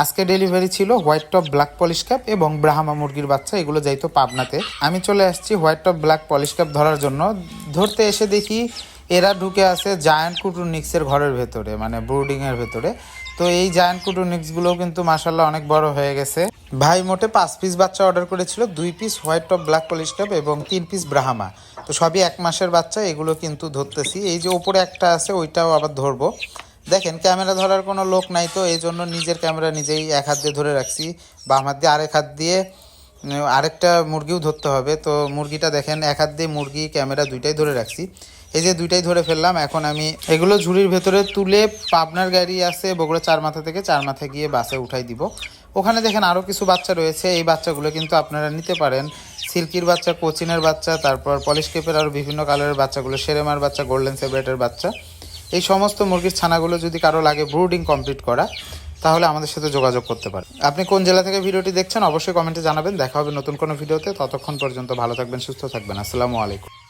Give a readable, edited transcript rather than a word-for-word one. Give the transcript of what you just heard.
আজকে ডেলিভারি ছিল white top black polish cap এবং ব্রাহ্মা মুরগির বাচ্চা, এগুলো যাইতো পাবনাতে। আমি চলে আসছি white top black polish cap ধরার জন্য। ধরতে এসে দেখি এরা ঢুকে আছে জায়ান্ট কুটুরনিক্সের ঘরের ভেতরে, মানে ব্রুডিংয়ের ভেতরে। তো এই জায়ান্ট কুটুরনিক্সগুলো কিন্তু মাসাল্লাহ অনেক বড় হয়ে গেছে। ভাই মোটে 5 পিস বাচ্চা অর্ডার করেছিল, 2 piece white top black polish cap এবং 3 পিস ব্রাহ্মা। তো সবই 1 মাসের বাচ্চা, এগুলো কিন্তু ধরতেছি। এই যে ওপরে একটা আছে ওইটাও আবার ধরবো। দেখেন ক্যামেরা ধরার কোনো লোক নাই, তো এই জন্য নিজের ক্যামেরা নিজেই এক হাত দিয়ে ধরে রাখছি, বাম হাত দিয়ে আরেক হাত দিয়ে আরেকটা মুরগিও ধরতে হবে। তো মুরগিটা দেখেন এক হাত দিয়ে মুরগি ক্যামেরা দুইটাই ধরে রাখছি। এই যে দুইটাই ধরে ফেললাম। এখন আমি এগুলো ঝুড়ির ভেতরে তুলে পাবনার গাড়ি আছে বগুড়া চারমাথা থেকে, চারমাথা গিয়ে বাসে উঠাই দিব। ওখানে দেখেন আরও কিছু বাচ্চা রয়েছে, এই বাচ্চাগুলো কিন্তু আপনারা নিতে পারেন। সিল্কির বাচ্চা, কোচিনের বাচ্চা, তারপর পলিশ কেপের আরও বিভিন্ন কালারের বাচ্চাগুলো, সেরেমার বাচ্চা, গোল্ডেন সেপারেটের বাচ্চা, এই সমস্ত মুরগির ছানাগুলো যদি কারো লাগে ব্রুডিং কমপ্লিট করা, তাহলে আমাদের সাথে যোগাযোগ করতে পারেন। আপনি কোন জেলা থেকে ভিডিওটি দেখছেন অবশ্যই কমেন্টে জানাবেন। দেখা হবে নতুন কোনো ভিডিওতে, ততক্ষণ পর্যন্ত ভালো থাকবেন, সুস্থ থাকবেন। আসসালামু আলাইকুম।